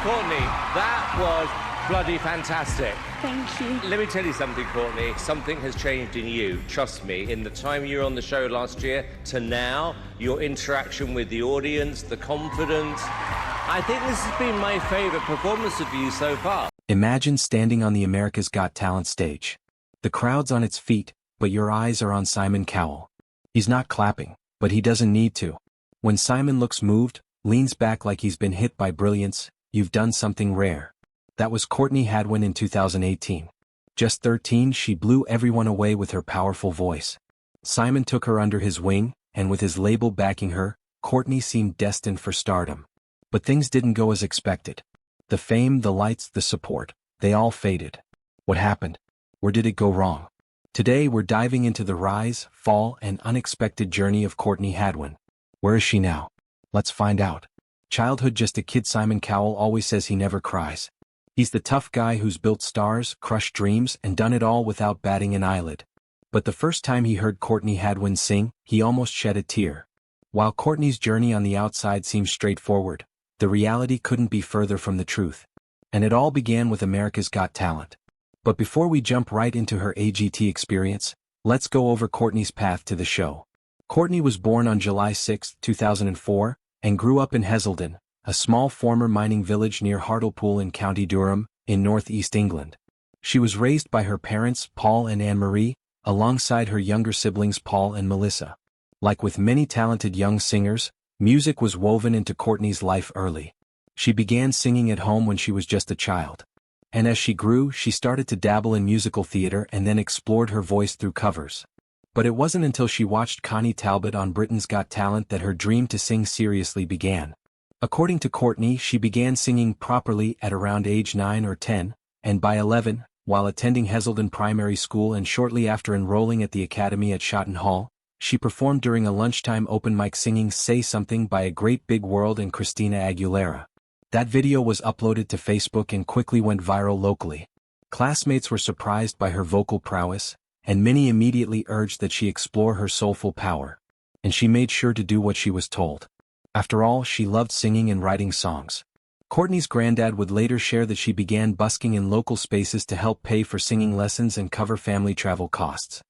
Courtney, that was bloody fantastic. Thank you. Let me tell you something, Courtney. Something has changed in you. Trust me. In the time you were on the show last year to now, your interaction with the audience, the confidence. I think this has been my favorite performance of you so far. Imagine standing on the America's Got Talent stage. The crowd's on its feet, but your eyes are on Simon Cowell. He's not clapping, but he doesn't need to. When Simon looks moved, leans back like he's been hit by brilliance, you've done something rare. That was Courtney Hadwin in 2018. Just 13, she blew everyone away with her powerful voice. Simon took her under his wing, and with his label backing her, Courtney seemed destined for stardom. But things didn't go as expected. The fame, the lights, the support, they all faded. What happened? Where did it go wrong? Today we're diving into the rise, fall, and unexpected journey of Courtney Hadwin. Where is she now? Let's find out. Childhood just a kid. Simon Cowell always says he never cries. He's the tough guy who's built stars, crushed dreams, and done it all without batting an eyelid. But the first time he heard Courtney Hadwin sing, he almost shed a tear. While Courtney's journey on the outside seems straightforward, the reality couldn't be further from the truth. And it all began with America's Got Talent. But before we jump right into her AGT experience, let's go over Courtney's path to the show. Courtney was born on July 6, 2004, and grew up in Heselden, a small former mining village near Hartlepool in County Durham, in northeast England. She was raised by her parents, Paul and Anne-Marie, alongside her younger siblings Paul and Melissa. Like with many talented young singers, music was woven into Courtney's life early. She began singing at home when she was just a child. And as she grew, she started to dabble in musical theater and then explored her voice through covers. But it wasn't until she watched Connie Talbot on Britain's Got Talent that her dream to sing seriously began. According to Courtney, she began singing properly at around age 9 or 10, and by 11, while attending Heselden Primary School and shortly after enrolling at the Academy at Shotton Hall, she performed during a lunchtime open mic singing Say Something by A Great Big World and Christina Aguilera. That video was uploaded to Facebook and quickly went viral locally. Classmates were surprised by her vocal prowess, and many immediately urged that she explore her soulful power. And she made sure to do what she was told. After all, she loved singing and writing songs. Courtney's granddad would later share that she began busking in local spaces to help pay for singing lessons and cover family travel costs.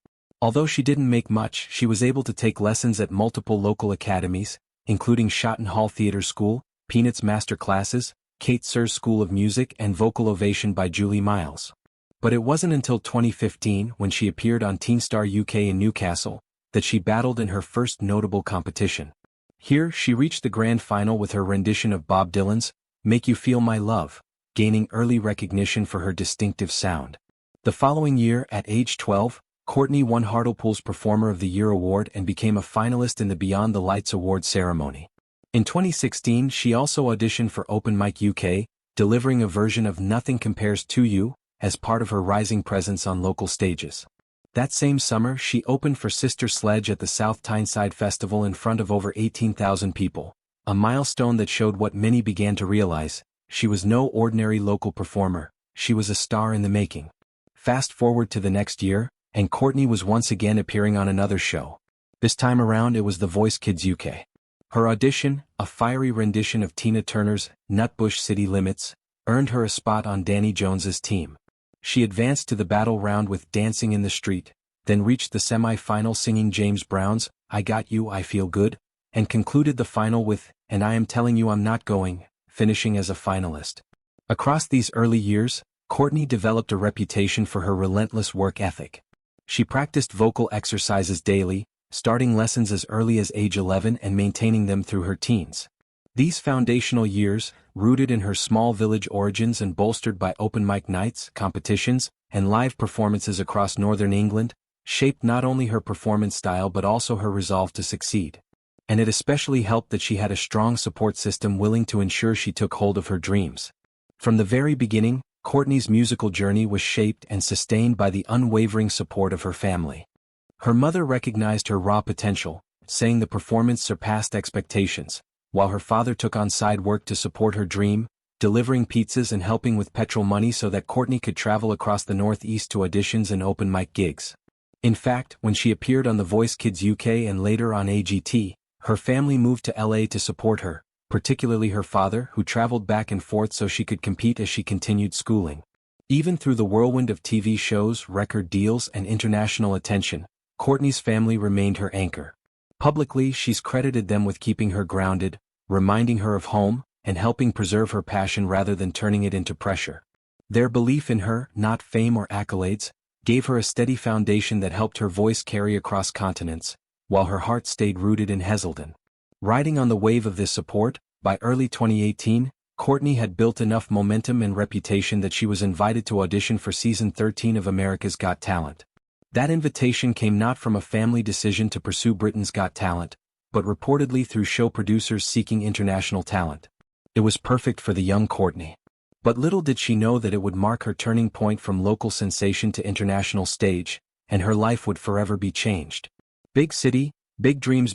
Although she didn't make much, she was able to take lessons at multiple local academies, including Shotton Hall Theatre School, Peanuts Master Classes, Kate Sir's School of Music, and Vocal Ovation by Julie Miles. But it wasn't until 2015, when she appeared on Teen Star UK in Newcastle, that she battled in her first notable competition. Here, she reached the grand final with her rendition of Bob Dylan's Make You Feel My Love, gaining early recognition for her distinctive sound. The following year, at age 12, Courtney won Hartlepool's Performer of the Year award and became a finalist in the Beyond the Lights award ceremony. In 2016, she also auditioned for Open Mic UK, delivering a version of Nothing Compares to You, as part of her rising presence on local stages. That same summer, she opened for Sister Sledge at the South Tyneside Festival in front of over 18,000 people, a milestone that showed what many began to realize: she was no ordinary local performer, she was a star in the making. Fast forward to the next year, and Courtney was once again appearing on another show. This time around it was The Voice Kids UK. Her audition, a fiery rendition of Tina Turner's Nutbush City Limits, earned her a spot on Danny Jones's team. She advanced to the battle round with Dancing in the Street, then reached the semi-final singing James Brown's I Got You, I Feel Good, and concluded the final with And I Am Telling You I'm Not Going, finishing as a finalist. Across these early years, Courtney developed a reputation for her relentless work ethic. She practiced vocal exercises daily, starting lessons as early as age 11 and maintaining them through her teens. These foundational years, rooted in her small village origins and bolstered by open mic nights, competitions, and live performances across northern England, shaped not only her performance style but also her resolve to succeed. And it especially helped that she had a strong support system willing to ensure she took hold of her dreams. From the very beginning, Courtney's musical journey was shaped and sustained by the unwavering support of her family. Her mother recognized her raw potential, saying the performance surpassed expectations, while her father took on side work to support her dream, delivering pizzas and helping with petrol money so that Courtney could travel across the Northeast to auditions and open mic gigs. In fact, when she appeared on The Voice Kids UK and later on AGT, her family moved to LA to support her, particularly her father, who traveled back and forth so she could compete as she continued schooling. Even through the whirlwind of TV shows, record deals, and international attention, Courtney's family remained her anchor. Publicly, she's credited them with keeping her grounded, reminding her of home, and helping preserve her passion rather than turning it into pressure. Their belief in her, not fame or accolades, gave her a steady foundation that helped her voice carry across continents, while her heart stayed rooted in Heselden. Riding on the wave of this support, by early 2018, Courtney had built enough momentum and reputation that she was invited to audition for season 13 of America's Got Talent. That invitation came not from a family decision to pursue Britain's Got Talent, but reportedly through show producers seeking international talent. It was perfect for the young Courtney. But little did she know that it would mark her turning point from local sensation to international stage, and her life would forever be changed. Big city, big dreams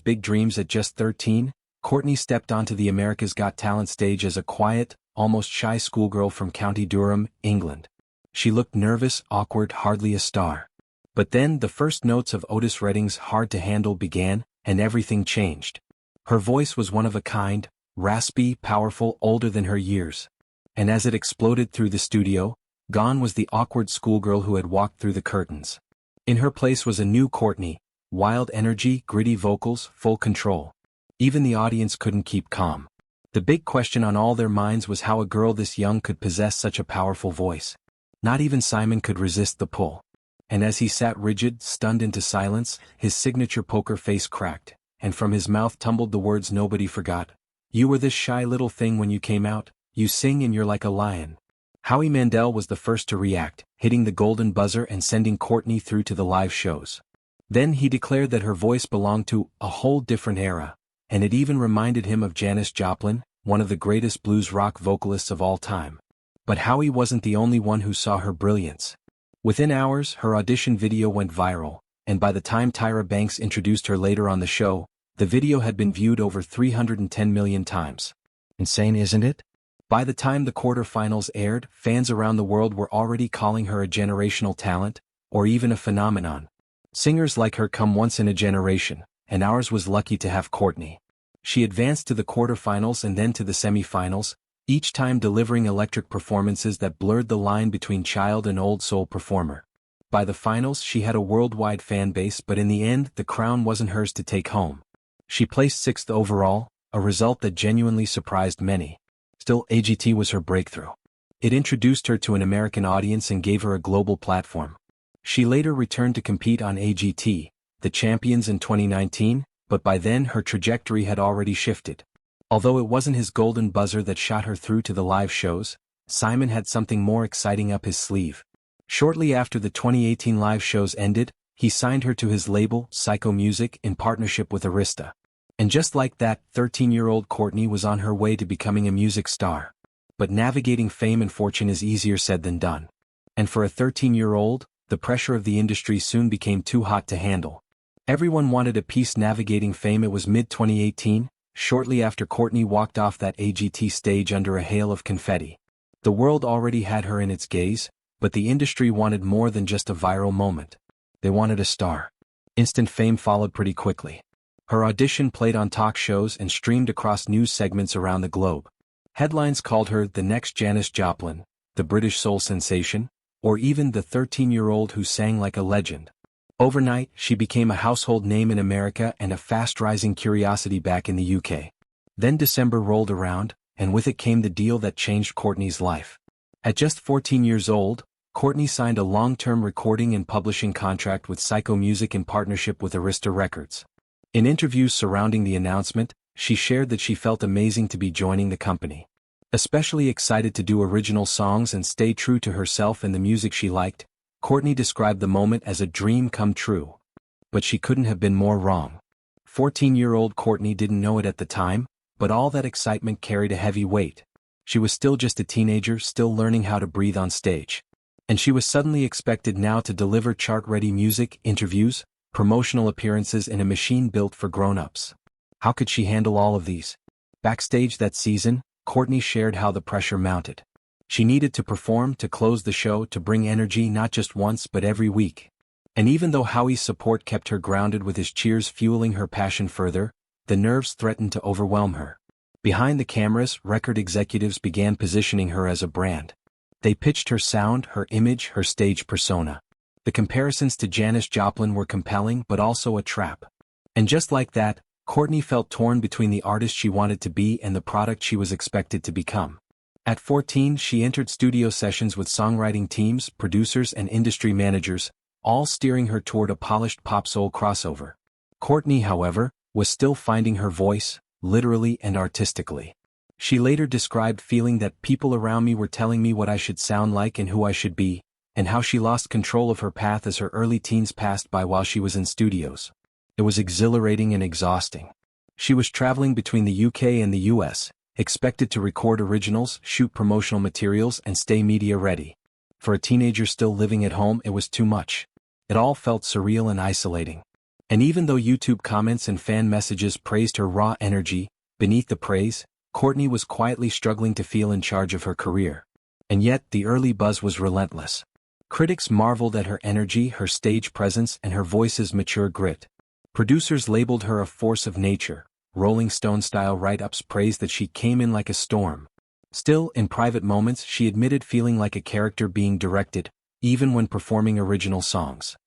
at just 13, Courtney stepped onto the America's Got Talent stage as a quiet, almost shy schoolgirl from County Durham, England. She looked nervous, awkward, hardly a star. But then the first notes of Otis Redding's Hard to Handle began, and everything changed. Her voice was one of a kind, raspy, powerful, older than her years. And as it exploded through the studio, gone was the awkward schoolgirl who had walked through the curtains. In her place was a new Courtney, wild energy, gritty vocals, full control. Even the audience couldn't keep calm. The big question on all their minds was how a girl this young could possess such a powerful voice. Not even Simon could resist the pull. And as he sat rigid, stunned into silence, his signature poker face cracked, and from his mouth tumbled the words nobody forgot. "You were this shy little thing when you came out, you sing and you're like a lion." Howie Mandel was the first to react, hitting the golden buzzer and sending Courtney through to the live shows. Then he declared that her voice belonged to a whole different era, and it even reminded him of Janis Joplin, one of the greatest blues rock vocalists of all time. But Howie wasn't the only one who saw her brilliance. Within hours, her audition video went viral, and by the time Tyra Banks introduced her later on the show, the video had been viewed over 310 million times. Insane, isn't it? By the time the quarterfinals aired, fans around the world were already calling her a generational talent, or even a phenomenon. Singers like her come once in a generation, and ours was lucky to have Courtney. She advanced to the quarterfinals and then to the semifinals, each time delivering electric performances that blurred the line between child and old soul performer. By the finals, she had a worldwide fan base, but in the end, the crown wasn't hers to take home. She placed 6th overall, a result that genuinely surprised many. Still, AGT was her breakthrough. It introduced her to an American audience and gave her a global platform. She later returned to compete on AGT, the champions in 2019, but by then her trajectory had already shifted. Although it wasn't his golden buzzer that shot her through to the live shows, Simon had something more exciting up his sleeve. Shortly after the 2018 live shows ended, he signed her to his label, Psycho Music, in partnership with Arista. And just like that, 13-year-old Courtney was on her way to becoming a music star. But navigating fame and fortune is easier said than done. And for a 13-year-old, the pressure of the industry soon became too hot to handle. Everyone wanted a piece navigating fame. It was mid-2018, shortly after Courtney walked off that AGT stage under a hail of confetti. The world already had her in its gaze, but the industry wanted more than just a viral moment. They wanted a star. Instant fame followed pretty quickly. Her audition played on talk shows and streamed across news segments around the globe. Headlines called her the next Janis Joplin, the British soul sensation, or even the 13-year-old who sang like a legend. Overnight, she became a household name in America and a fast-rising curiosity back in the UK. Then December rolled around, and with it came the deal that changed Courtney's life. At just 14 years old, Courtney signed a long-term recording and publishing contract with Psycho Music in partnership with Arista Records. In interviews surrounding the announcement, she shared that she felt amazing to be joining the company. Especially excited to do original songs and stay true to herself and the music she liked, Courtney described the moment as a dream come true. But she couldn't have been more wrong. 14-year-old Courtney didn't know it at the time, but all that excitement carried a heavy weight. She was still just a teenager, still learning how to breathe on stage. And she was suddenly expected now to deliver chart-ready music, interviews, promotional appearances in a machine built for grown-ups. How could she handle all of these? Backstage that season, Courtney shared how the pressure mounted. She needed to perform, to close the show, to bring energy not just once but every week. And even though Howie's support kept her grounded with his cheers fueling her passion further, the nerves threatened to overwhelm her. Behind the cameras, record executives began positioning her as a brand. They pitched her sound, her image, her stage persona. The comparisons to Janis Joplin were compelling but also a trap. And just like that, Courtney felt torn between the artist she wanted to be and the product she was expected to become. At 14, she entered studio sessions with songwriting teams, producers and industry managers, all steering her toward a polished pop-soul crossover. Courtney, however, was still finding her voice, literally and artistically. She later described feeling that people around me were telling me what I should sound like and who I should be, and how she lost control of her path as her early teens passed by while she was in studios. It was exhilarating and exhausting. She was traveling between the UK and the US, expected to record originals, shoot promotional materials and stay media ready. For a teenager still living at home, it was too much. It all felt surreal and isolating. And even though YouTube comments and fan messages praised her raw energy, beneath the praise, Courtney was quietly struggling to feel in charge of her career. And yet, the early buzz was relentless. Critics marveled at her energy, her stage presence, and her voice's mature grit. Producers labeled her a force of nature. Rolling Stone-style write-ups praised that she came in like a storm. Still, in private moments, she admitted feeling like a character being directed, even when performing original songs.